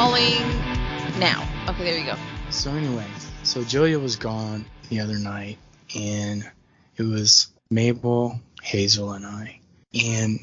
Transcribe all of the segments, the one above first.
calling now. Okay, there you go. So anyway, Julia was gone the other night, and it was Mabel, Hazel, and I. And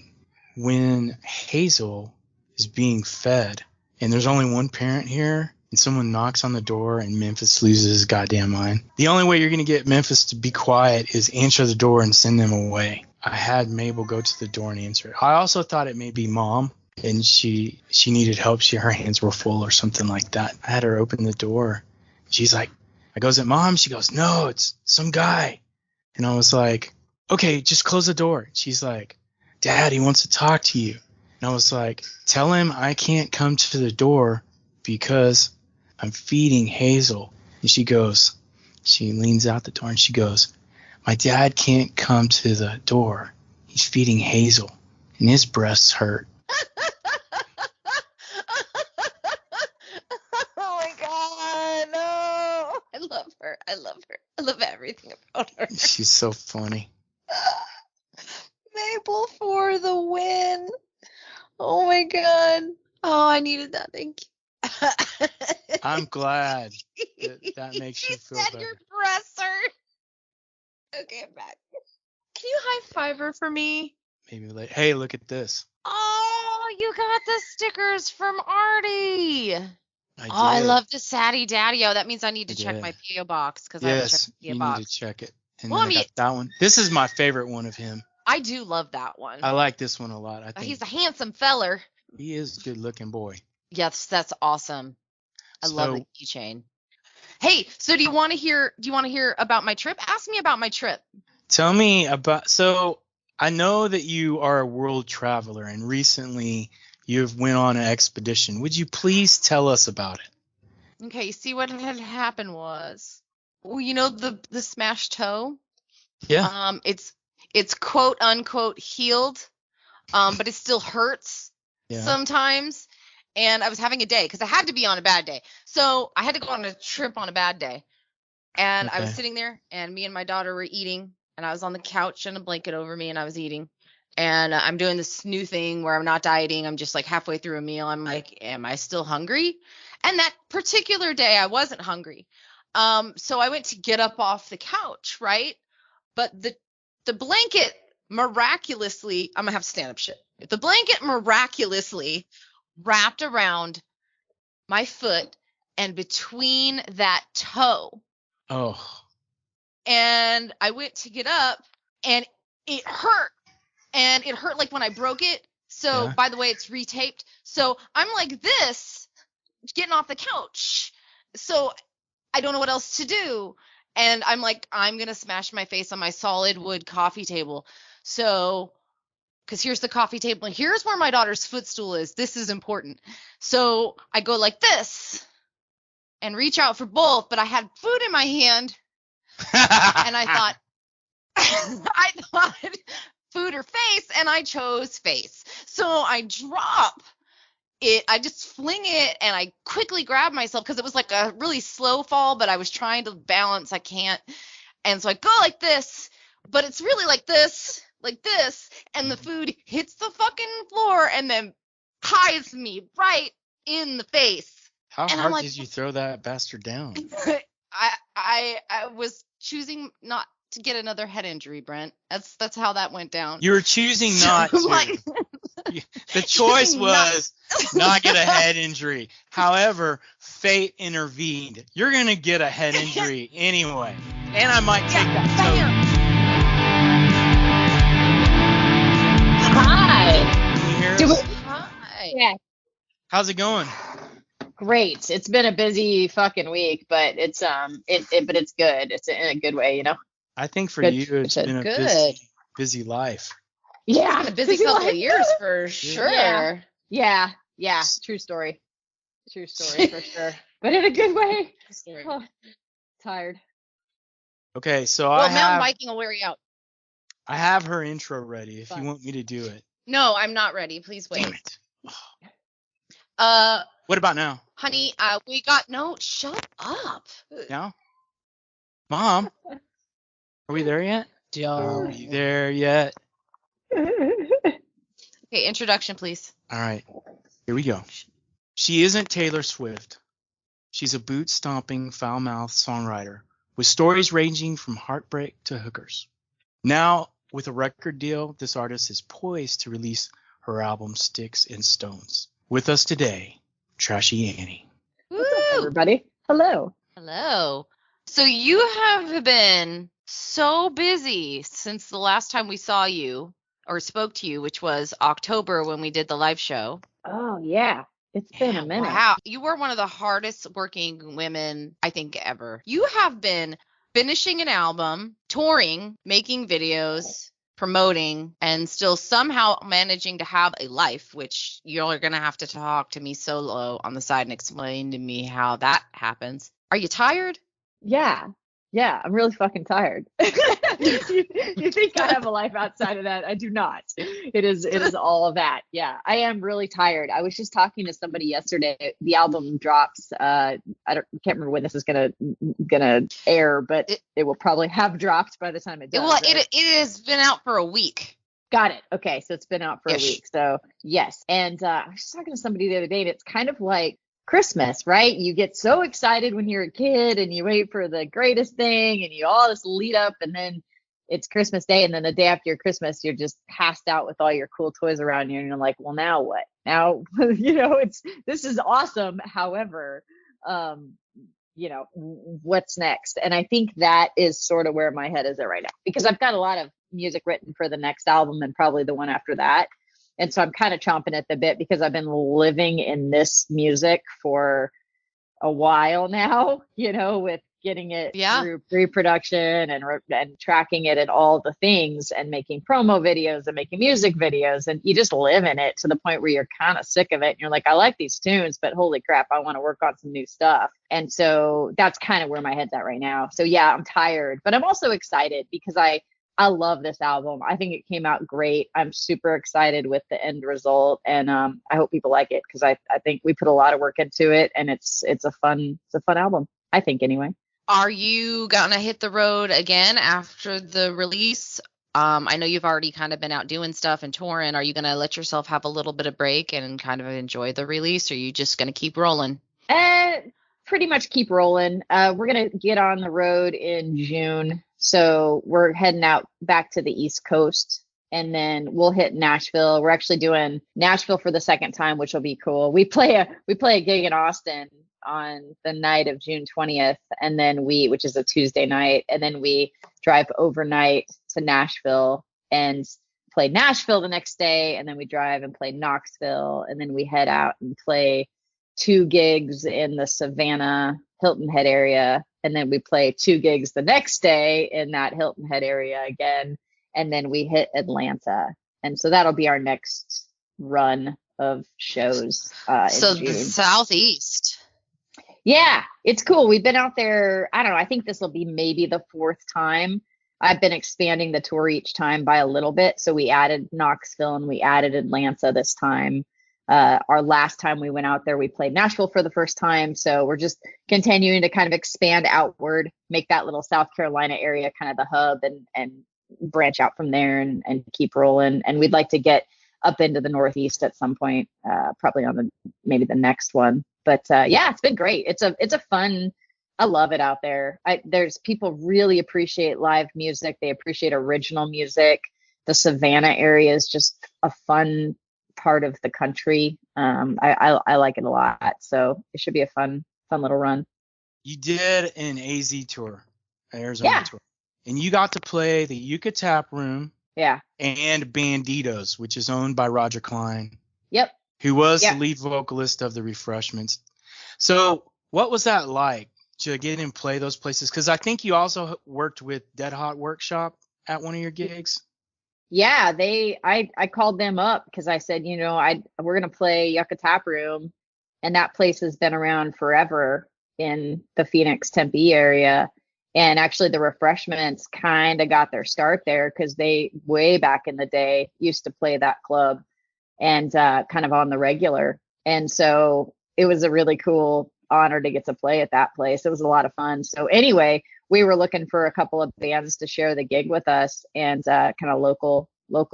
when Hazel is being fed, and there's only one parent here, and someone knocks on the door and Memphis loses his goddamn mind, the only way you're going to get Memphis to be quiet is answer the door and send them away. I had Mabel go to the door and answer it. I also thought it may be Mom, and she needed help. Her hands were full or something like that. I had her open the door. She's like, I goes, "Is it Mom?" She goes, "No, it's some guy." And I was like, "Okay, just close the door." She's like, "Dad, he wants to talk to you." And I was like, "Tell him I can't come to the door because I'm feeding Hazel." And she leans out the door and she goes, "My dad can't come to the door. He's feeding Hazel and his breasts hurt." Oh my God, no. I love her. I love everything about her. She's so funny. Mabel for the win. Oh my God. Oh, I needed that. Thank you. I'm glad that makes you feel better. Your breasts hurt. Okay, I'm back. Can you high-five her for me? Maybe later. Hey, look at this. Oh, you got the stickers from Artie. I love the Saddy Daddy. Oh, that means I need to check my P.O. box because I haven't checked the P.O. box. Yes, you need to check it. And then I got that one. This is my favorite one of him. I do love that one. I like this one a lot. I think he's a handsome feller. He is a good-looking boy. Yes, that's awesome. I love the keychain. Hey, so do you want to hear about my trip? Ask me about my trip. Tell me about. So I know that you are a world traveler, and recently you've went on an expedition. Would you please tell us about it? Okay, you see what had happened was, well, you know the smashed toe? Yeah. It's quote unquote healed, but it still hurts sometimes. And I was having a day because I had to be on a bad day. So I had to go on a trip on a bad day. And I was sitting there, and me and my daughter were eating, and I was on the couch and a blanket over me, and I was eating. And I'm doing this new thing where I'm not dieting. I'm just like halfway through a meal. I'm like, am I still hungry? And that particular day, I wasn't hungry. So I went to get up off the couch, right? But the blanket miraculously, I'm going to have to stand up shit. The blanket miraculously wrapped around my foot and between that toe. Oh. And I went to get up, and it hurt. And it hurt like when I broke it. So, by the way, it's retaped. So I'm like this, getting off the couch. So I don't know what else to do. And I'm like, I'm going to smash my face on my solid wood coffee table. So, because here's the coffee table, and here's where my daughter's footstool is. This is important. So I go like this and reach out for both, but I had food in my hand. And I thought food or face, and I chose face. So I drop it. I just fling it, and I quickly grab myself because it was like a really slow fall, but I was trying to balance. I can't. And so I go like this, but it's really like this, and the food hits the fucking floor and then hides me right in the face. How hard did you throw that bastard down? I was choosing not to get another head injury, Brent. That's how that went down. You were choosing not to. The choice was not get a head injury. However, fate intervened. You're going to get a head injury anyway. And I might take that toe. Hi. Can you hear us? Hi. Yeah. How's it going? Great. It's been a busy fucking week, but it's but it's good. It's in a good way, you know. I think for Good. you it's been a busy life. Yeah, a busy couple of years for sure. Yeah. True story for sure. But in a good way. Oh, tired. Okay, so mountain biking will wear you out. I have her intro ready if you want me to do it. No, I'm not ready. Please wait. Damn it. What about now? Honey, shut up. Now? Mom, are we there yet? Are we there yet? Okay, introduction, please. All right, here we go. She isn't Taylor Swift. She's a boot-stomping, foul-mouthed songwriter with stories ranging from heartbreak to hookers. Now, with a record deal, this artist is poised to release her album Sticks and Stones. With us today, Trashy Annie. What's up, everybody? Hello. Hello. So you have been so busy since the last time we saw you or spoke to you, which was October when we did the live show. Oh, yeah. It's been a minute. Wow. You were one of the hardest working women, I think, ever. You have been finishing an album, touring, making videos, promoting, and still somehow managing to have a life, which you're going to have to talk to me solo on the side and explain to me how that happens. Are you tired? Yeah, I'm really fucking tired. You think I have a life outside of that? I do not. It is all of that. Yeah, I am really tired. I was just talking to somebody yesterday. The album drops. Can't remember when this is gonna air, but it will probably have dropped by the time it does. Well, right? It has been out for a week. Got it. Okay, so it's been out for a week. So yes, and I was just talking to somebody the other day, and it's kind of like Christmas, right? You get so excited when you're a kid and you wait for the greatest thing and you all this lead up, and then it's Christmas Day, and then the day after your Christmas you're just passed out with all your cool toys around you and you're like, well, now what? Now this is awesome. However, what's next? And I think that is sort of where my head is at right now, because I've got a lot of music written for the next album and probably the one after that. And so I'm kind of chomping at the bit because I've been living in this music for a while now, with getting it through pre-production and tracking it and all the things and making promo videos and making music videos. And you just live in it to the point where you're kind of sick of it. And you're like, I like these tunes, but holy crap, I want to work on some new stuff. And so that's kind of where my head's at right now. So yeah, I'm tired, but I'm also excited because I love this album. I think it came out great. I'm super excited with the end result, and I hope people like it because I think we put a lot of work into it, and it's a fun album, I think, anyway. Are you gonna hit the road again after the release? I know you've already kind of been out doing stuff and touring. Are you gonna let yourself have a little bit of break and kind of enjoy the release, or are you just gonna keep rolling? Pretty much keep rolling. We're gonna get on the road in June. So we're heading out back to the East Coast, and then we'll hit Nashville. We're actually doing Nashville for the second time, which will be cool. We play a gig in Austin on the night of June 20th, and then which is a Tuesday night, and then we drive overnight to Nashville and play Nashville the next day, and then we drive and play Knoxville, and then we head out and play 2 gigs in the Savannah, Hilton Head area. And then we play 2 gigs the next day in that Hilton Head area again. And then we hit Atlanta. And so that'll be our next run of shows. So in June. The Southeast. Yeah, it's cool. We've been out there. I don't know. I think this will be maybe the 4th time. I've been expanding the tour each time by a little bit. So we added Knoxville and we added Atlanta this time. Our last time we went out there, we played Nashville for the first time. So we're just continuing to kind of expand outward, make that little South Carolina area kind of the hub, and branch out from there and keep rolling. And we'd like to get up into the Northeast at some point, probably on maybe the next one. But yeah, it's been great. It's a fun, I love it out there. There's people really appreciate live music. They appreciate original music. The Savannah area is just a fun part of the country. I like it a lot, so it should be a fun little run. You did an AZ tour, Arizona tour, and you got to play the Yucca Tap Room, and Banditos, which is owned by Roger Klein, who was the lead vocalist of the Refreshments. So what was that like to get and play those places? Because I think you also worked with Dead Hot Workshop at one of your gigs. Yeah, I called them up because I said, we're gonna play Yucca Tap Room, and that place has been around forever in the Phoenix Tempe area. And actually the Refreshments kind of got their start there because they way back in the day used to play that club and kind of on the regular. And so it was a really cool honor to get to play at that place. It was a lot of fun. So anyway, we were looking for a couple of bands to share the gig with us, and kind of local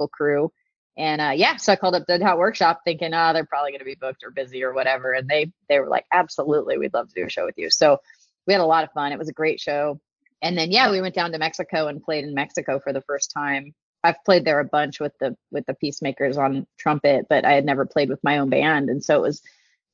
crew. And so I called up Dead Hot Workshop thinking, they're probably going to be booked or busy or whatever. And they were like, absolutely, we'd love to do a show with you. So we had a lot of fun. It was a great show. And then, we went down to Mexico and played in Mexico for the first time. I've played there a bunch with the Peacemakers on trumpet, but I had never played with my own band. And so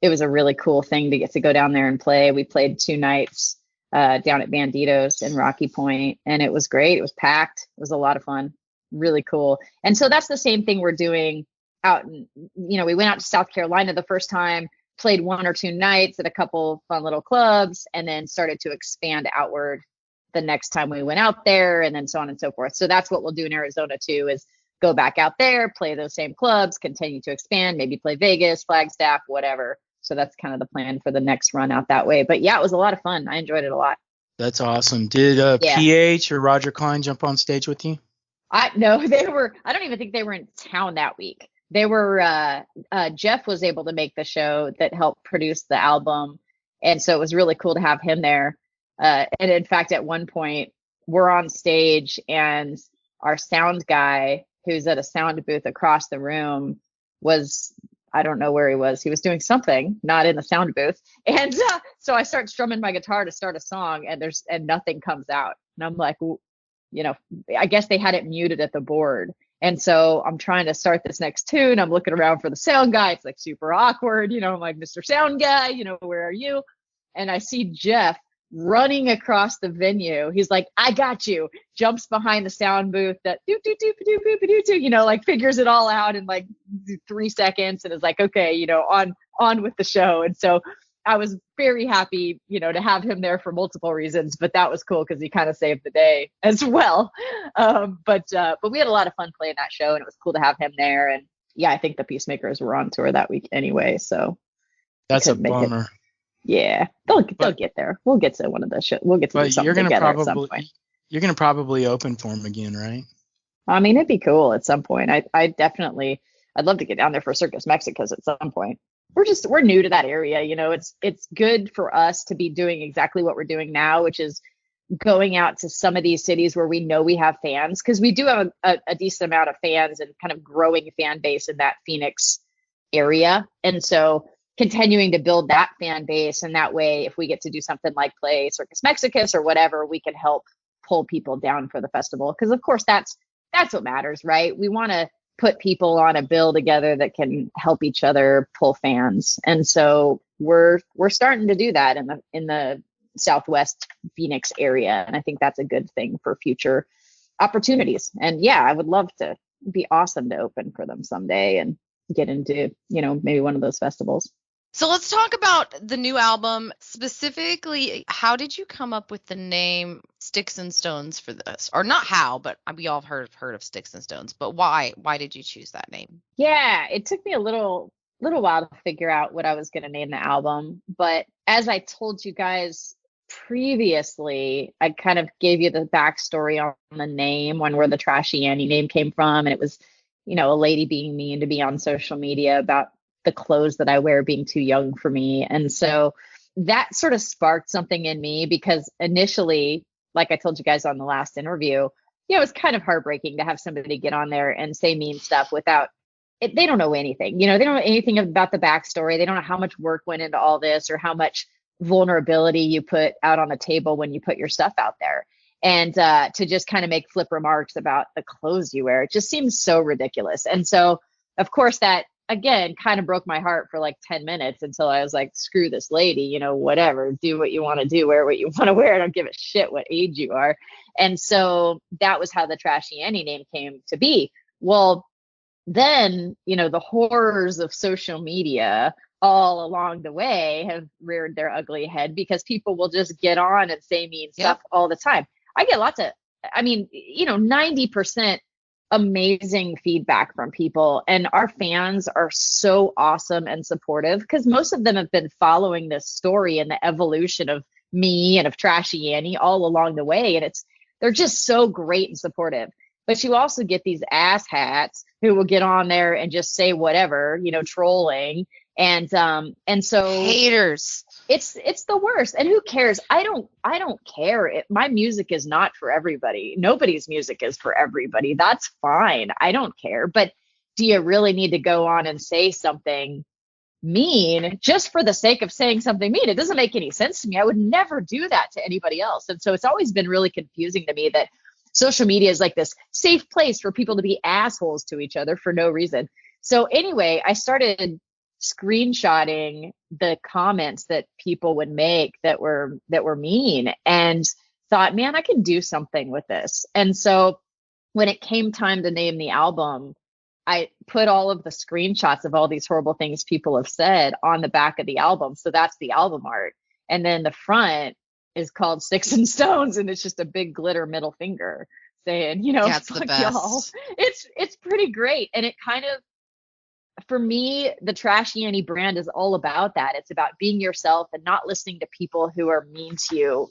it was a really cool thing to get to go down there and play. We played 2 nights down at Banditos in Rocky Point, and it was great. It was packed. It was a lot of fun. Really cool. And so that's the same thing we're doing out in, we went out to South Carolina the first time, played 1 or 2 nights at a couple fun little clubs, and then started to expand outward the next time we went out there, and then so on and so forth. So that's what we'll do in Arizona too, is go back out there, play those same clubs, continue to expand, maybe play Vegas, Flagstaff, whatever. So that's kind of the plan for the next run out that way. But yeah, it was a lot of fun. I enjoyed it a lot. That's awesome. Did PH or Roger Klein jump on stage with you? No, they were, I don't even think they were in town that week. They were, Jeff was able to make the show that helped produce the album. And so it was really cool to have him there. And in fact, at one point we're on stage and our sound guy, who's at a sound booth across the room, was, I don't know where he was. He was doing something, not in the sound booth. And so I start strumming my guitar to start a song, and nothing comes out. And I'm like, I guess they had it muted at the board. And so I'm trying to start this next tune. I'm looking around for the sound guy. It's like super awkward. I'm like, Mr. Sound Guy, where are you? And I see Jeff running across the venue. He's like, I got you. Jumps behind the sound booth, that like figures it all out in like 3 seconds, and is like, okay, on with the show. And so I was very happy, to have him there for multiple reasons, but that was cool because he kind of saved the day as well. But we had a lot of fun playing that show, and it was cool to have him there. And I think the Peacemakers were on tour that week anyway, so that's a bummer. Yeah, they'll get there. We'll get to one of the shows. We'll get to do something together at some point. You're gonna probably open for them again, right? I mean, it'd be cool at some point. I'd love to get down there for Circus Mexicas at some point. We're new to that area. It's good for us to be doing exactly what we're doing now, which is going out to some of these cities where we know we have fans, because we do have a decent amount of fans and kind of growing fan base in that Phoenix area. And so continuing to build that fan base, and that way, if we get to do something like play Circus Mexicus or whatever, we can help pull people down for the festival. Because of course that's what matters, right? We want to put people on a bill together that can help each other pull fans. And so we're starting to do that in the Southwest Phoenix area. And I think that's a good thing for future opportunities. And I would love to. It'd be awesome to open for them someday and get into, maybe one of those festivals. So let's talk about the new album. Specifically, how did you come up with the name Sticks and Stones for this? Or not how, but we all have heard of Sticks and Stones, but why did you choose that name? Yeah, it took me a little while to figure out what I was going to name the album. But as I told you guys previously, I kind of gave you the backstory on the name, where the Trashy Annie name came from. And it was, a lady being mean to me on social media about the clothes that I wear being too young for me. And so that sort of sparked something in me, because initially, like I told you guys on the last interview, it was kind of heartbreaking to have somebody get on there and say mean stuff without it. They don't know anything, they don't know anything about the backstory. They don't know how much work went into all this, or how much vulnerability you put out on the table when you put your stuff out there. And to just kind of make flip remarks about the clothes you wear, it just seems so ridiculous. And so, of course, that again kind of broke my heart for like 10 minutes, until I was like, screw this lady, whatever, do what you want to do, wear what you want to wear. I don't give a shit what age you are. And so that was how the Trashy Annie name came to be. Well, then, the horrors of social media all along the way have reared their ugly head, because people will just get on and say mean stuff all the time. I get lots of, 90% amazing feedback from people, and our fans are so awesome and supportive, because most of them have been following this story and the evolution of me and of Trashy Annie all along the way, and they're just so great and supportive. But you also get these asshats who will get on there and just say whatever, trolling, and so haters. It's the worst. And who cares? I don't care. My music is not for everybody. Nobody's music is for everybody. That's fine. I don't care. But do you really need to go on and say something mean just for the sake of saying something mean? It doesn't make any sense to me. I would never do that to anybody else. And so it's always been really confusing to me that social media is like this safe place for people to be assholes to each other for no reason. So anyway, I started screenshotting the comments that people would make that were mean, and thought, man, I can do something with this. And so when it came time to name the album, I put all of the screenshots of all these horrible things people have said on the back of the album. So that's the album art. And then the front is called Sticks and Stones, and it's just a big glitter middle finger saying, Yeah, it's the fuck best. y'all. It's pretty great. And it kind of, for me, the Trashy Annie brand is all about that. It's about being yourself and not listening to people who are mean to you,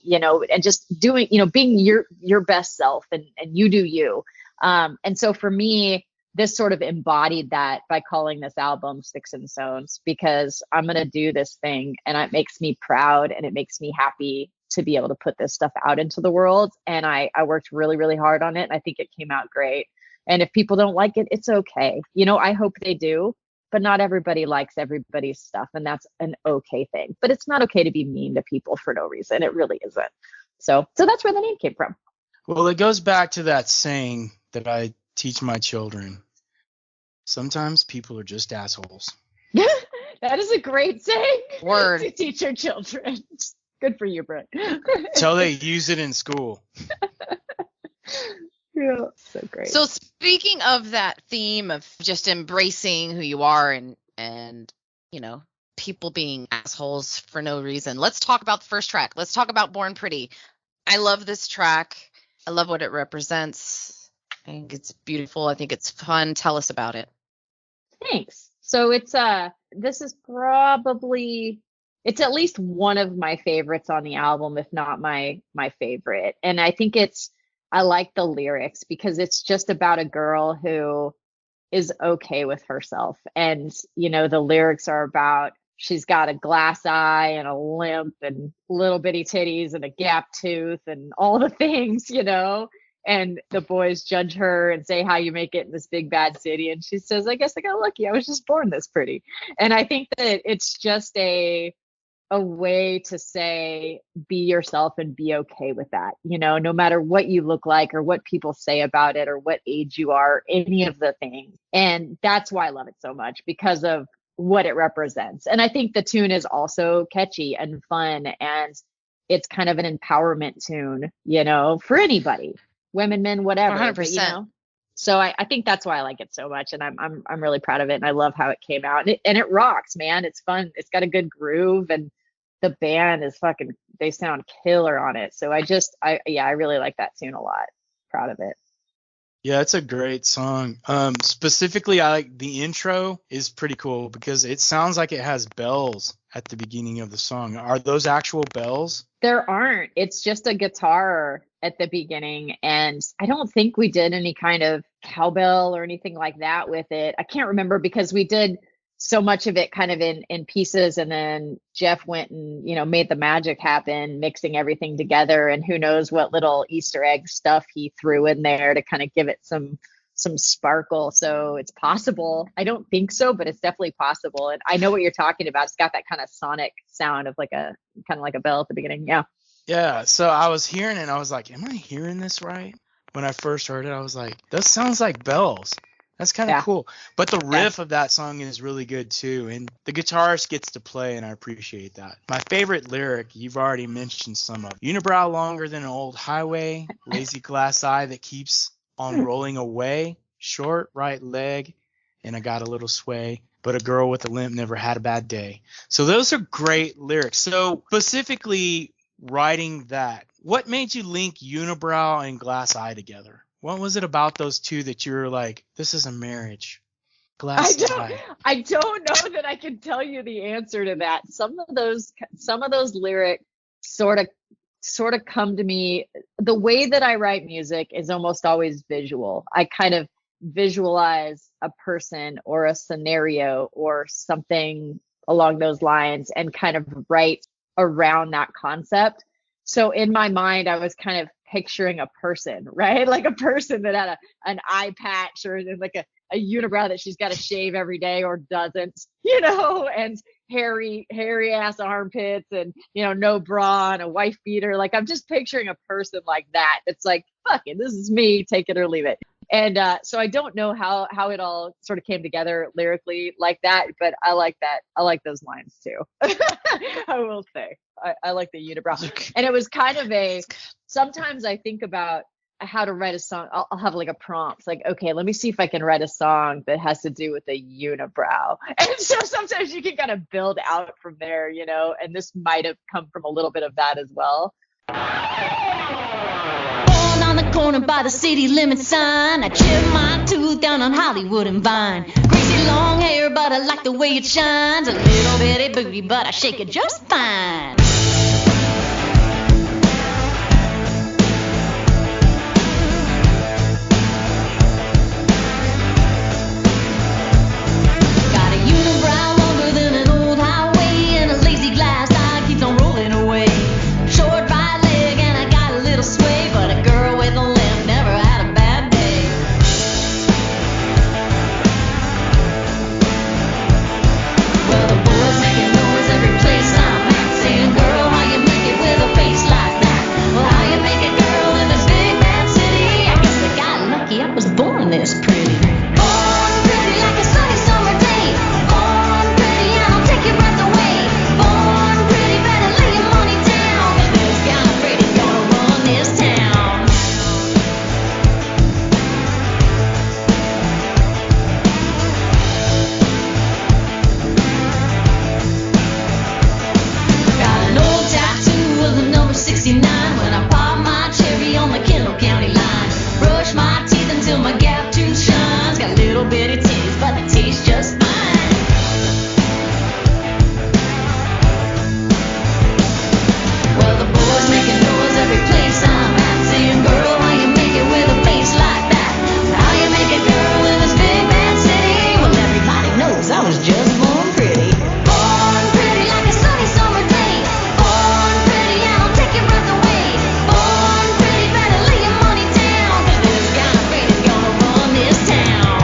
and just doing, being your best self, and you do you. And so for me, this sort of embodied that by calling this album Sticks and Stones, because I'm going to do this thing and it makes me proud and it makes me happy to be able to put this stuff out into the world. And I worked really, really hard on it. And I think it came out great. And if people don't like it, it's okay. I hope they do, but not everybody likes everybody's stuff. And that's an okay thing. But it's not okay to be mean to people for no reason. It really isn't. So that's where the name came from. Well, it goes back to that saying that I teach my children. Sometimes people are just assholes. That is a great saying. Word. To teach your children. Good for you, Brent. Till they use it in school. Yeah, so great. So speaking of that theme of just embracing who you are and people being assholes for no reason, let's talk about the first track. Let's talk about Born Pretty. I love this track. I love what it represents. I think it's beautiful. I think it's fun. Tell us about it. Thanks. So it's this is probably, it's at least one of my favorites on the album, if not my favorite. And I think I like the lyrics because it's just about a girl who is okay with herself. And, the lyrics are about, she's got a glass eye and a limp and little bitty titties and a gap tooth and all the things, and the boys judge her and say how you make it in this big bad city. And she says, I guess I got lucky. I was just born this pretty. And I think that it's just a way to say, be yourself and be okay with that. No matter what you look like or what people say about it or what age you are, any of the things. And that's why I love it so much, because of what it represents. And I think the tune is also catchy and fun, and it's kind of an empowerment tune, for anybody, women, men, whatever. 100%. But, so I think that's why I like it so much, and I'm really proud of it, and I love how it came out, and it rocks, man. It's fun. It's got a good groove, and the band is they sound killer on it. So I really like that tune a lot. Proud of it. Yeah, it's a great song. Specifically, I like the intro is pretty cool because it sounds like it has bells at the beginning of the song. Are those actual bells? There aren't. It's just a guitar at the beginning. And I don't think we did any kind of cowbell or anything like that with it. I can't remember because we did so much of it kind of in pieces. And then Jeff went and, made the magic happen, mixing everything together. And who knows what little Easter egg stuff he threw in there to kind of give it some sparkle. So it's possible. I don't think so, but it's definitely possible. And I know what you're talking about. It's got that kind of sonic sound of like a bell at the beginning. Yeah. Yeah. So I was hearing it and I was like, am I hearing this right? When I first heard it, I was like, that sounds like bells. That's kind of cool. But the riff of that song is really good too. And the guitarist gets to play, and I appreciate that. My favorite lyric, you've already mentioned some of. Unibrow longer than an old highway, lazy glass eye that keeps on rolling away, short right leg, and I got a little sway. But a girl with a limp never had a bad day. So those are great lyrics. So specifically writing that, what made you link unibrow and glass eye together? What was it about those two that you were like, this is a marriage? Glass eye. I don't know that I can tell you the answer to that. Some of those lyrics sort of come to me. The way that I write music is almost always visual. I kind of visualize a person or a scenario or something along those lines and kind of write around that concept. So in my mind, I was kind of picturing a person, right? Like a person that had an eye patch or like unibrow that she's got to shave every day or doesn't, you know, and hairy ass armpits and, you know, no bra and a wife beater. Like, I'm just picturing a person like that. It's like, fuck it, this is me, take it or leave it. And so I don't know how it all sort of came together lyrically like that, but I like that. I like those lines too. I will say I like the unibrow. And it was kind of sometimes I think about how to write a song. I'll have like a prompt, like, okay, let me see if I can write a song that has to do with a unibrow. And so sometimes you can kind of build out from there, you know, and this might have come from a little bit of that as well. Born on the corner by the city limit sign. I chip my tooth down on Hollywood and Vine. Greasy long hair, but I like the way it shines. A little bitty booty, but I shake it just fine. Got a unibrow longer than an old highway, and a lazy glass eye keeps on rolling away. Short right leg and I got a little sway, but a girl with a limp never had a bad day. Well, the boys making noise every place I'm at, saying, girl, how you make it with a face like that? Well, how you make it, girl, in this big bad city? I guess I got lucky, I was born this pretty. Born pretty like a sunny summer day. Born pretty and I'll take your breath away. Born pretty, better lay your money down, 'cause this kind of pretty's gonna run this town. Got an old tattoo of the number 69 when I pop my cherry on the Kendall County line. Brush my teeth until my gap tooth shines. Got little bitty titties, but they taste just fine. Well, the boys making noise every place I'm at, saying, girl, how you make it with a face like that? How you make it, girl, in this big bad city? Well, everybody knows I was just born pretty. Born pretty like a sunny summer day. Born pretty and I'll take your breath away. Born pretty, better lay your money down, 'cause this kind of pretty's gonna run this town.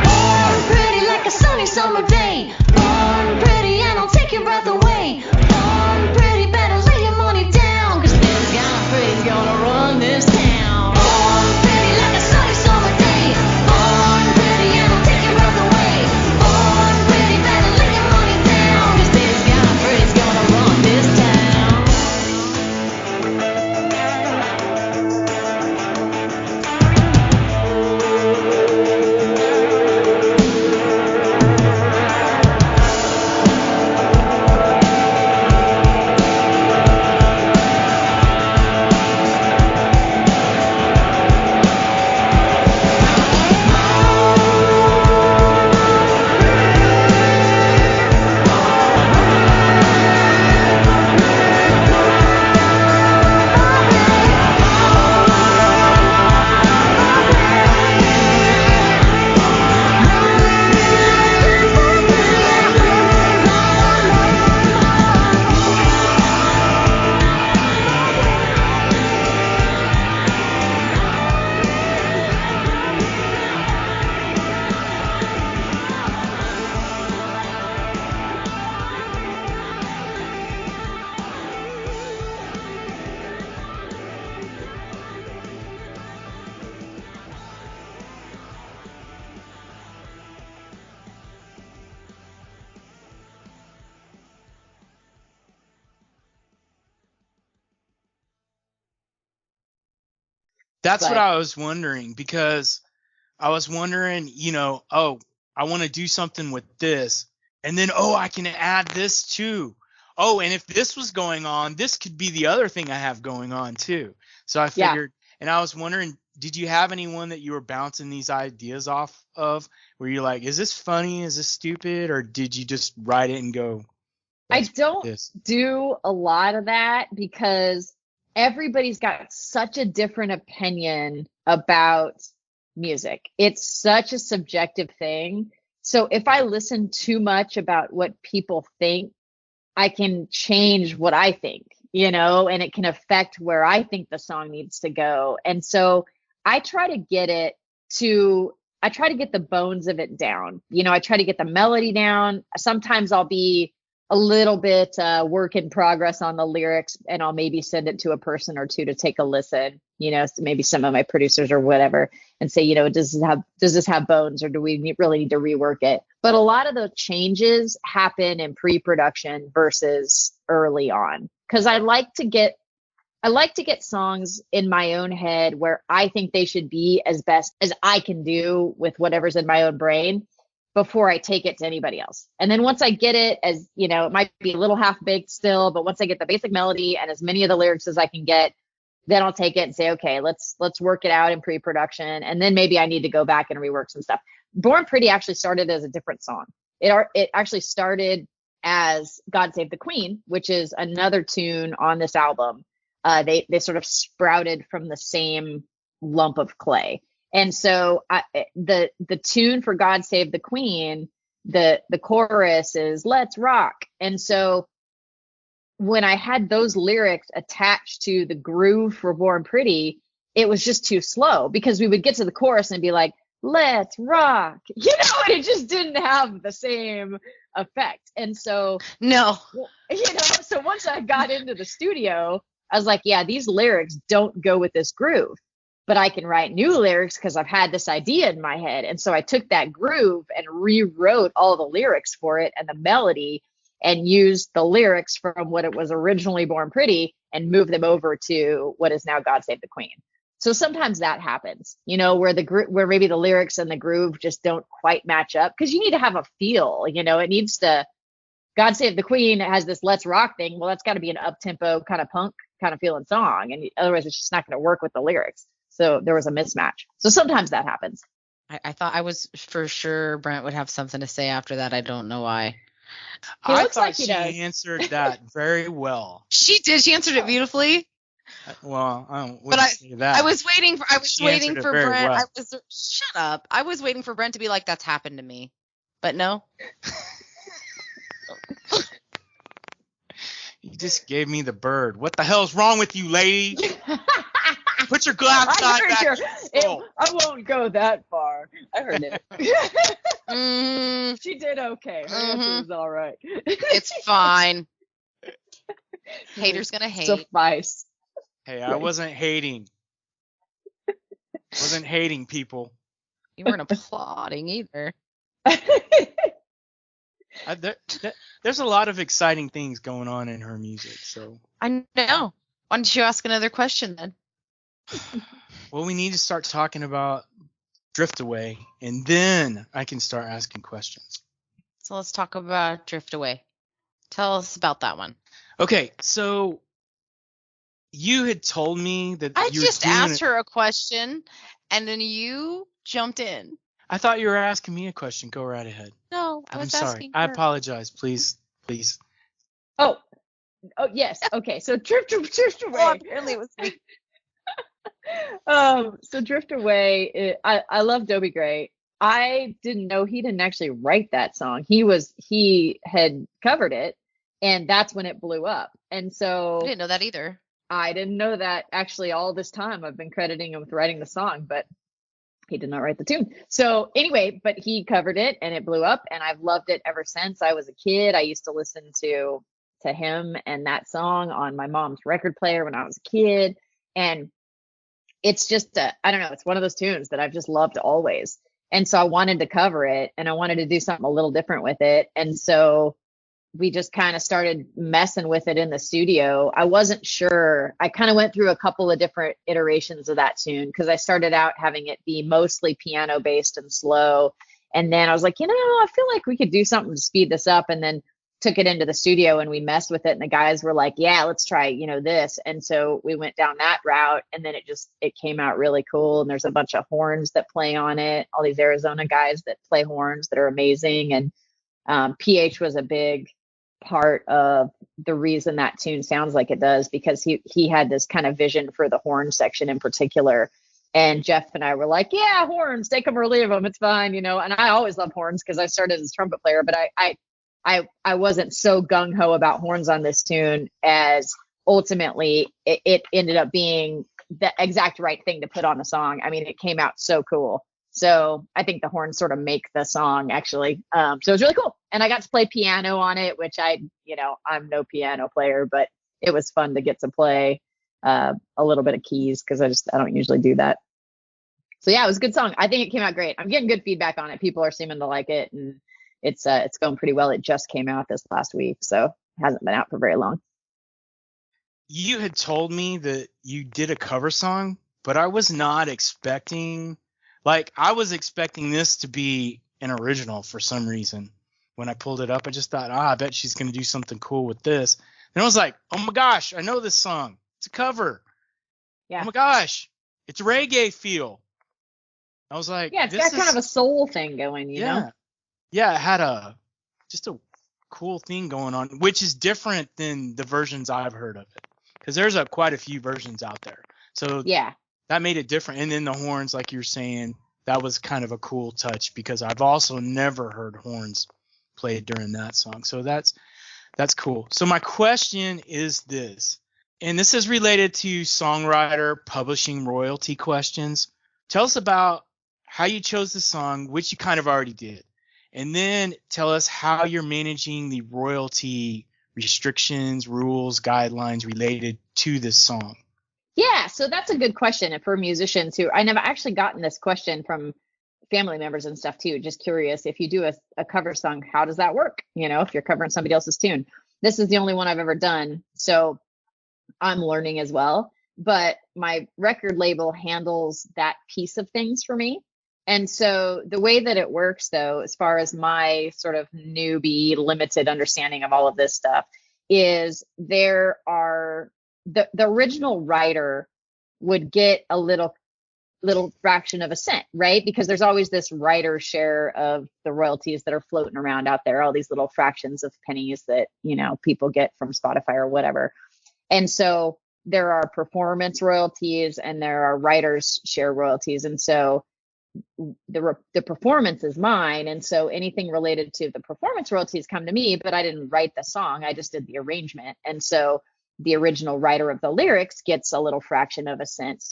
Born pretty like a sunny summer day. Born pretty and I'll take your breath away. Born pretty, better lay your money down, 'cause this kind of pretty's gonna run this town. Born pretty like a sunny summer day. Born pretty and I'll take your breath away. Born pretty, better lay your money down, 'cause this kind of pretty's gonna run this town. That's what But- I was wondering, because I was wondering, you know, oh, I want to do something with this, and then, oh, I can add this too. Oh, and if this was going on, this could be the other thing I have going on too. So I Yeah. figured, and I was wondering, did you have anyone that you were bouncing these ideas off of, where you're like, is this funny? Is this stupid? Or did you just write it and go, I "Let's don't this"? do a lot of that because everybody's got such a different opinion about music. It's such a subjective thing. So if I listen too much about what people think, I can change what I think, and it can affect where I think the song needs to go. And so I try to get the bones of it down. I try to get the melody down. Sometimes I'll be a little bit work in progress on the lyrics, and I'll maybe send it to a person or two to take a listen, maybe some of my producers or whatever, and say, does this have bones, or do we really need to rework it? But a lot of the changes happen in pre-production versus early on, because I like to get songs in my own head where I think they should be as best as I can do with whatever's in my own brain before I take it to anybody else. And then once I get it, as it might be a little half baked still, but once I get the basic melody and as many of the lyrics as I can get, then I'll take it and say, okay, let's work it out in pre-production. And then maybe I need to go back and rework some stuff. Born Pretty actually started as a different song. It actually started as God Save the Queen, which is another tune on this album. They sort of sprouted from the same lump of clay. And so the tune for God Save the Queen, the chorus is "Let's rock." And so when I had those lyrics attached to the groove for Born Pretty, it was just too slow, because we would get to the chorus and be like, "Let's rock," and it just didn't have the same effect. And so No. So once I got into the studio, I was like, yeah, these lyrics don't go with this groove, but I can write new lyrics because I've had this idea in my head. And so I took that groove and rewrote all the lyrics for it and the melody, and used the lyrics from what it was originally Born Pretty and moved them over to what is now God Save the Queen. So sometimes that happens, where maybe the lyrics and the groove just don't quite match up, because you need to have a feel, it needs to. God Save the Queen has this "let's rock" thing. Well, that's got to be an up-tempo kind of punk kind of feeling song, and otherwise it's just not going to work with the lyrics. So there was a mismatch. So sometimes that happens. I thought I was for sure Brent would have something to say after that. I don't know why. I thought she answered that very well. She did. She answered it beautifully. Well, I wouldn't say that. I was waiting for Brent. Well. Shut up. I was waiting for Brent to be like, "That's happened to me," but no. You just gave me the bird. What the hell's wrong with you, lady? Put your glass on back. I won't go that far. I heard it. She did okay. Her answer was all right. It's fine. Haters gonna hate. Suffice. Hey, I wasn't hating. Wasn't hating, people. You weren't applauding either. There's a lot of exciting things going on in her music, so. I know. Why don't you ask another question then? Well, we need to start talking about Drift Away, and then I can start asking questions. So let's talk about Drift Away. Tell us about that one. Okay, so you had told me that I you were just doing asked her a question, and then you jumped in. I thought you were asking me a question. Go right ahead. No, I I'm was sorry. asking her. I apologize. Please. Oh, yes. Okay. So Drift Away. Oh, apparently it was me. So Drift Away. I love Dobie Gray. I didn't know he didn't actually write that song. He had covered it, and that's when it blew up. And so I didn't know that either. I didn't know that actually all this time. I've been crediting him with writing the song, but he did not write the tune. So anyway, but he covered it and it blew up, and I've loved it ever since I was a kid. I used to listen to him and that song on my mom's record player when I was a kid. And it's just, I don't know, it's one of those tunes that I've just loved always. And so I wanted to cover it, and I wanted to do something a little different with it. And so we just kind of started messing with it in the studio. I wasn't sure. I kind of went through a couple of different iterations of that tune, because I started out having it be mostly piano based and slow. And then I was like, I feel like we could do something to speed this up, and then took it into the studio and we messed with it. And the guys were like, yeah, let's try, this. And so we went down that route, and then it came out really cool. And there's a bunch of horns that play on it. All these Arizona guys that play horns that are amazing. And PH was a big part of the reason that tune sounds like it does, because he had this kind of vision for the horn section in particular. And Jeff and I were like, yeah, horns, take them or leave them, it's fine, you know. And I always love horns because I started as a trumpet player, but I wasn't so gung-ho about horns on this tune, as ultimately it ended up being the exact right thing to put on the song. I mean, it came out so cool. So I think the horns sort of make the song, actually. So it was really cool. And I got to play piano on it, which I'm no piano player, but it was fun to get to play a little bit of keys, because I don't usually do that. So yeah, it was a good song. I think it came out great. I'm getting good feedback on it. People are seeming to like it, and it's going pretty well. It just came out this last week, so it hasn't been out for very long. You had told me that you did a cover song, but I was not expecting, I was expecting this to be an original for some reason. When I pulled it up, I just thought, I bet she's going to do something cool with this. And I was like, oh my gosh, I know this song. It's a cover. Yeah. Oh my gosh, it's reggae feel. I was like, yeah, it's got kind of a soul thing going, you know? Yeah, it had just a cool thing going on, which is different than the versions I've heard of it. Because there's quite a few versions out there. So yeah, that made it different. And then the horns, like you're saying, that was kind of a cool touch, because I've also never heard horns played during that song. So that's cool. So my question is this, and this is related to songwriter publishing royalty questions. Tell us about how you chose the song, which you kind of already did. And then tell us how you're managing the royalty restrictions, rules, guidelines related to this song. Yeah, so that's a good question. And for musicians who, I never actually gotten this question from family members and stuff too. Just curious, if you do a cover song, how does that work? You know, if you're covering somebody else's tune. This is the only one I've ever done, so I'm learning as well. But my record label handles that piece of things for me. And so the way that it works, though, as far as my sort of newbie limited understanding of all of this stuff, is there are the original writer would get a little fraction of a cent, right? Because there's always this writer share of the royalties that are floating around out there, all these little fractions of pennies that, you know, people get from Spotify or whatever. And so there are performance royalties and there are writers share royalties. And so the performance is mine. And so anything related to the performance royalties come to me, but I didn't write the song. I just did the arrangement. And so the original writer of the lyrics gets a little fraction of a cent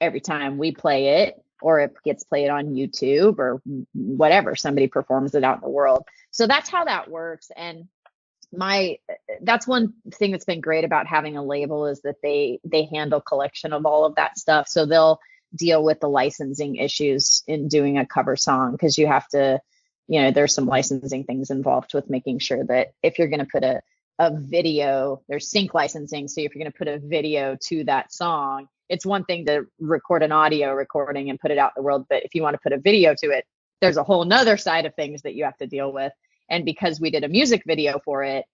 every time we play it, or it gets played on YouTube or whatever, somebody performs it out in the world. So that's how that works. And that's one thing that's been great about having a label, is that they handle collection of all of that stuff. So they'll deal with the licensing issues in doing a cover song, because you have to, you know, there's some licensing things involved with making sure that if you're going to put a video, there's sync licensing. So if you're going to put a video to that song, it's one thing to record an audio recording and put it out in the world, but if you want to put a video to it, there's a whole nother side of things that you have to deal with. And because we did a music video for it,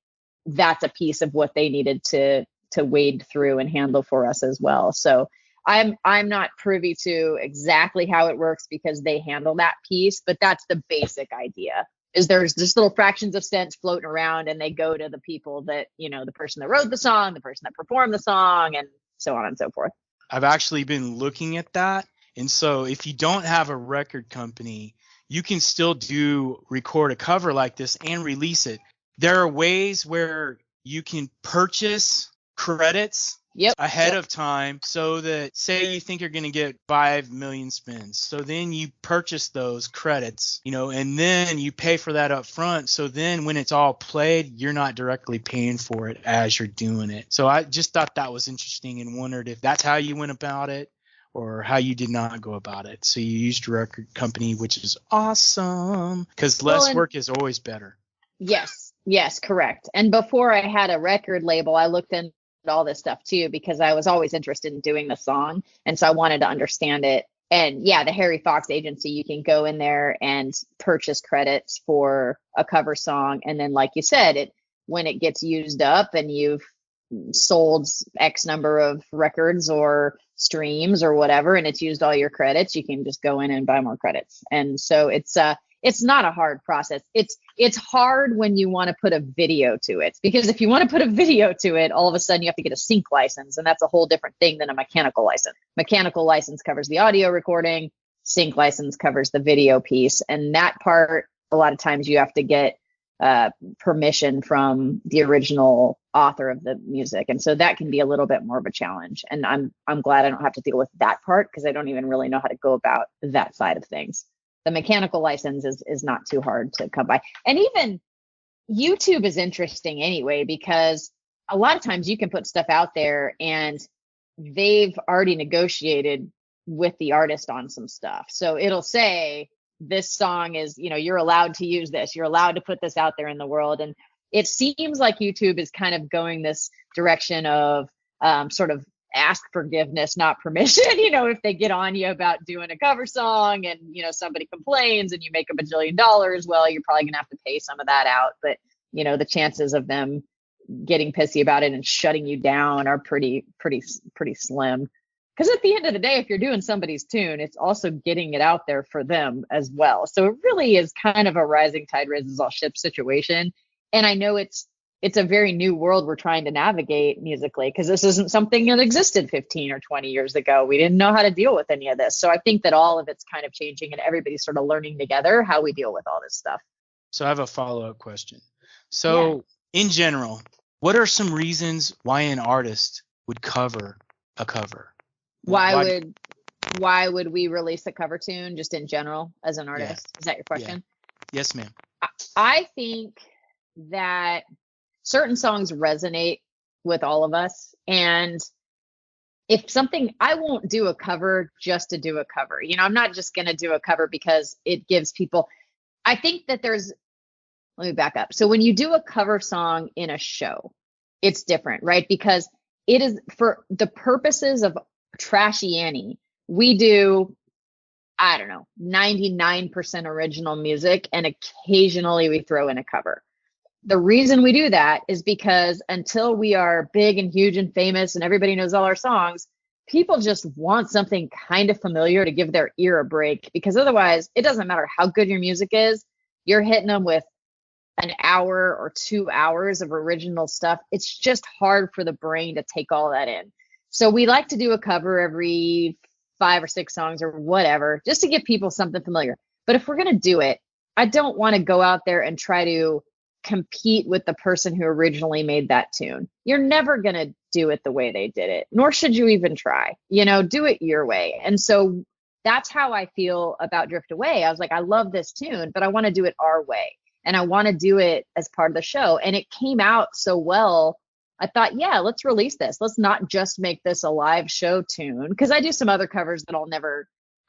that's a piece of what they needed to wade through and handle for us as well. So I'm not privy to exactly how it works, because they handle that piece, but that's the basic idea. Is there's just little fractions of cents floating around, and they go to the people that, you know, the person that wrote the song, the person that performed the song, and so on and so forth. I've actually been looking at that. And so if you don't have a record company, you can still record a cover like this and release it. There are ways where you can purchase credits ahead of time, so that, say you think you're going to get 5 million spins. So then you purchase those credits, you know, and then you pay for that up front. So then when it's all played, you're not directly paying for it as you're doing it. So I just thought that was interesting and wondered if that's how you went about it, or how you did not go about it. So you used a record company, which is awesome, because less work is always better. Yes, correct. And before I had a record label, I looked into all this stuff too, because I was always interested in doing the song. And so I wanted to understand it. And yeah, the Harry Fox agency, you can go in there and purchase credits for a cover song. And then, like you said, when it gets used up and you've sold X number of records or streams or whatever, and it's used all your credits, you can just go in and buy more credits. And so it's it's not a hard process. It's hard when you want to put a video to it, because if you want to put a video to it, all of a sudden you have to get a sync license, and that's a whole different thing than a mechanical license. Mechanical license covers the audio recording, sync license covers the video piece, and that part, a lot of times you have to get permission from the original author of the music, and so that can be a little bit more of a challenge. And I'm glad I don't have to deal with that part, because I don't even really know how to go about that side of things. The mechanical license is not too hard to come by. And even YouTube is interesting anyway, because a lot of times you can put stuff out there and they've already negotiated with the artist on some stuff. So it'll say, this song is, you're allowed to use this, you're allowed to put this out there in the world. And it seems like YouTube is kind of going this direction of sort of ask forgiveness, not permission. If they get on you about doing a cover song and, somebody complains and you make $1 bajillion, well, you're probably gonna have to pay some of that out. But, the chances of them getting pissy about it and shutting you down are pretty slim. Because at the end of the day, if you're doing somebody's tune, it's also getting it out there for them as well. So it really is kind of a rising tide raises all ships situation. And I know it's a very new world we're trying to navigate musically, because this isn't something that existed 15 or 20 years ago. We didn't know how to deal with any of this. So I think that all of it's kind of changing, and everybody's sort of learning together how we deal with all this stuff. So I have a follow-up question. So in general, what are some reasons why an artist would cover a cover? Why would we release a cover tune just in general as an artist? Yeah. Is that your question? Yeah. Yes, ma'am. I think that certain songs resonate with all of us. And I won't do a cover just to do a cover. I'm not just going to do a cover because it gives people, I think that let me back up. So when you do a cover song in a show, it's different, right? Because it is for the purposes of Trashy Annie, we do, 99% original music, and occasionally we throw in a cover. The reason we do that is because until we are big and huge and famous and everybody knows all our songs, people just want something kind of familiar to give their ear a break, because otherwise it doesn't matter how good your music is, you're hitting them with an hour or 2 hours of original stuff. It's just hard for the brain to take all that in. So we like to do a cover every 5 or 6 songs or whatever, just to give people something familiar. But if we're going to do it, I don't want to go out there and try to compete with the person who originally made that tune. You're never going to do it the way they did it, nor should you even try. Do it your way. And so that's how I feel about Drift Away. I was like, I love this tune, but I want to do it our way. And I want to do it as part of the show. And it came out so well. I thought, let's release this. Let's not just make this a live show tune, because I do some other covers that I'm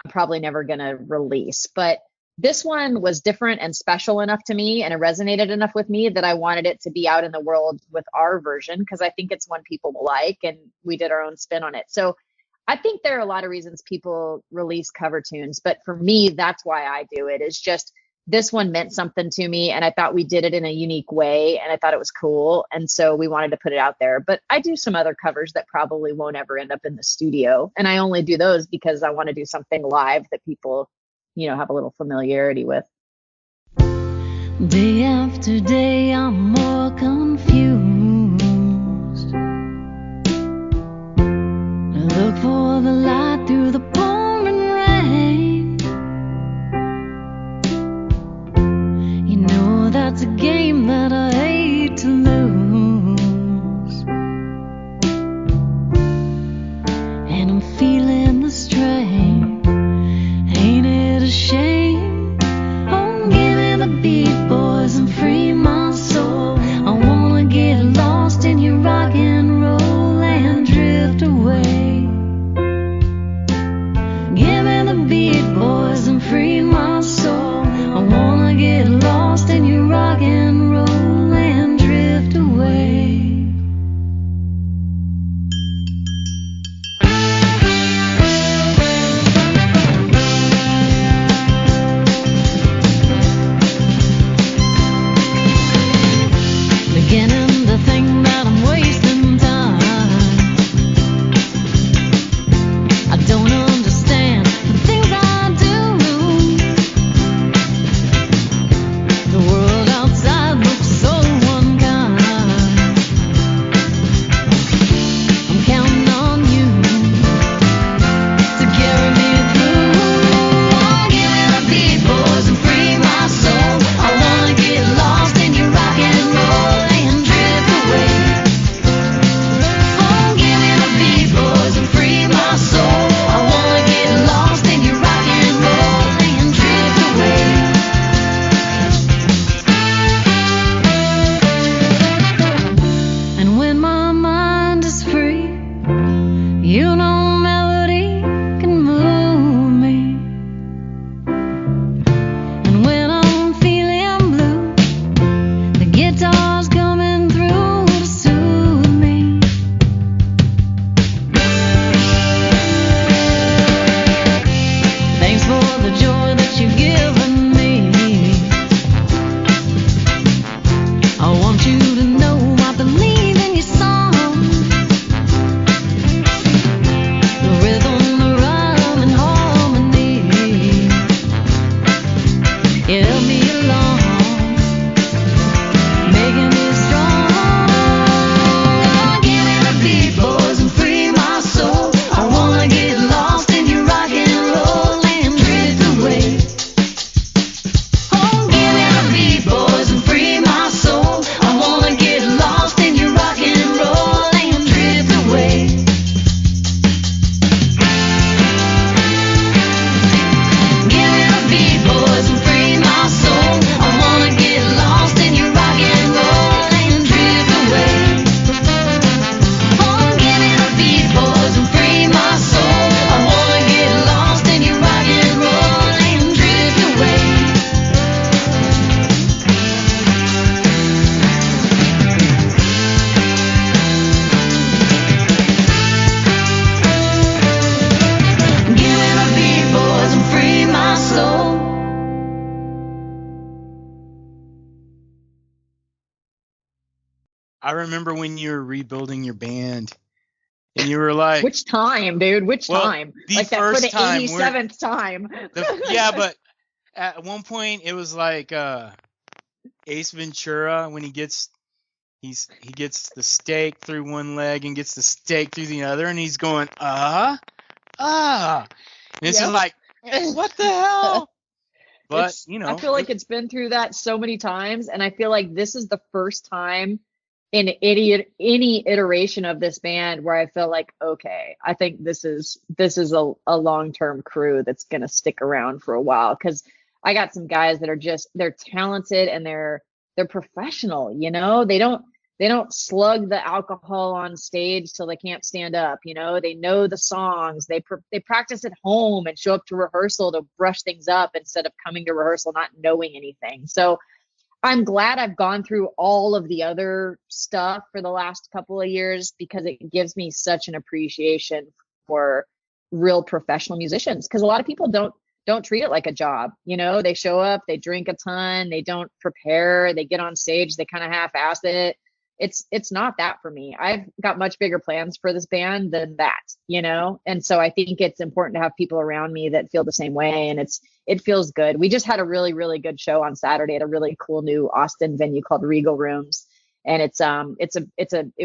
probably never going to release. But this one was different and special enough to me, and it resonated enough with me that I wanted it to be out in the world with our version, because I think it's one people will like, and we did our own spin on it. So I think there are a lot of reasons people release cover tunes, but for me, that's why I do it. Is just this one meant something to me, and I thought we did it in a unique way, and I thought it was cool, and so we wanted to put it out there. But I do some other covers that probably won't ever end up in the studio, and I only do those because I want to do something live that people, have a little familiarity with. Day after day, I'm more confused. I look for the light through the pouring rain. That's a game that I hate to lose, and I'm feeling the strain. Ain't it a shame? Oh, give me the beat, boys, and free my soul. I wanna get lost in your rock and roll and drift away. Give me the beat, boys, and free my soul. I wanna get lost in your rock and roll I remember when you were rebuilding your band, and you were like, Which time, dude? Which time? The like that for first the time 87th time. yeah, but at one point it was like Ace Ventura when he gets the stake through one leg and gets the stake through the other, and he's going And it's just like, what the hell? But I feel like it's been through that so many times, and I feel like this is the first time in any iteration of this band where I feel like, okay, I think this is a long-term crew that's gonna stick around for a while, because I got some guys that are they're talented and they're professional. They don't slug the alcohol on stage till they can't stand up. They know the songs. They practice at home and show up to rehearsal to brush things up instead of coming to rehearsal not knowing anything. So I'm glad I've gone through all of the other stuff for the last couple of years, because it gives me such an appreciation for real professional musicians. Because a lot of people don't treat it like a job. They show up, they drink a ton, they don't prepare, they get on stage, they kind of half-ass it. It's not that for me. I've got much bigger plans for this band than that, And so I think it's important to have people around me that feel the same way, and it feels good. We just had a really, really good show on Saturday at a really cool new Austin venue called Regal Rooms, and it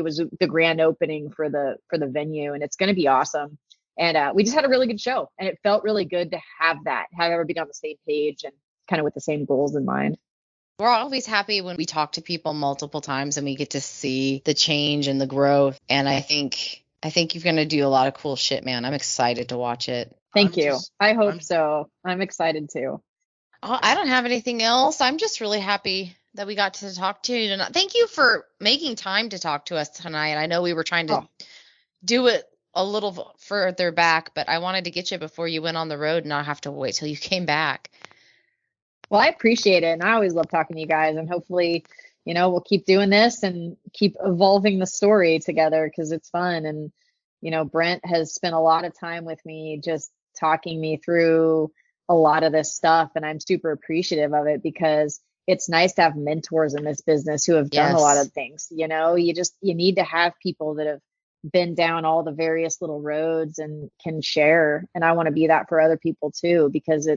was the grand opening for the venue, and it's going to be awesome. And we just had a really good show, and it felt really good to have everybody on the same page and kind of with the same goals in mind. We're always happy when we talk to people multiple times and we get to see the change and the growth. And I think you're going to do a lot of cool shit, man. I'm excited to watch it. Thank you. I hope so. I'm excited too. I don't have anything else. I'm just really happy that we got to talk to you tonight. Thank you for making time to talk to us tonight. I know we were trying to do it a little further back, but I wanted to get you before you went on the road and not have to wait till you came back. Well, I appreciate it. And I always love talking to you guys. And hopefully, we'll keep doing this and keep evolving the story together, because it's fun. And, Brent has spent a lot of time with me just talking me through a lot of this stuff. And I'm super appreciative of it, because it's nice to have mentors in this business who have done a lot of things. You need to have people that have been down all the various little roads and can share. And I want to be that for other people too, because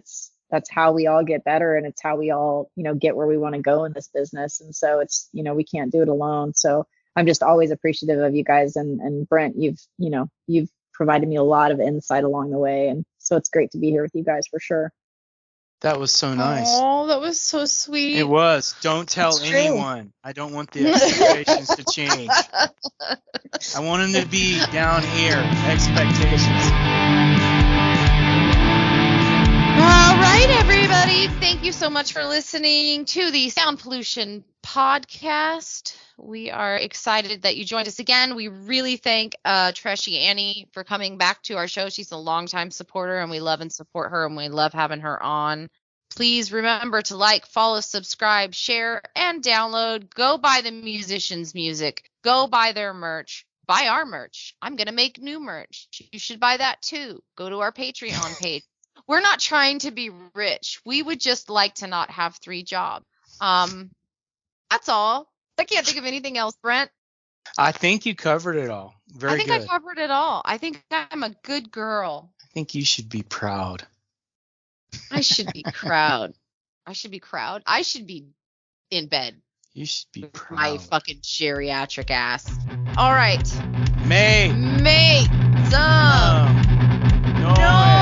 that's how we all get better, and it's how we all, get where we want to go in this business. And so it's, we can't do it alone. So I'm just always appreciative of you guys. And Brent, you've provided me a lot of insight along the way. And so it's great to be here with you guys for sure. That was so nice. Oh, that was so sweet. It was. Don't tell anyone. I don't want the expectations to change. I want them to be down here. Expectations. All right, everybody. Thank you so much for listening to the Sound Pollution Podcast. We are excited that you joined us again. We really thank Trashy Annie for coming back to our show. She's a longtime supporter, and we love and support her, and we love having her on. Please remember to like, follow, subscribe, share, and download. Go buy the musicians' music. Go buy their merch. Buy our merch. I'm going to make new merch. You should buy that too. Go to our Patreon page. We're not trying to be rich. We would just like to not have 3 jobs. That's all. I can't think of anything else, Brent. I think you covered it all. Very good. I covered it all. I think I'm a good girl. I think you should be proud. I should be proud. I should be in bed. You should be proud. My fucking geriatric ass. All right. Make some noise.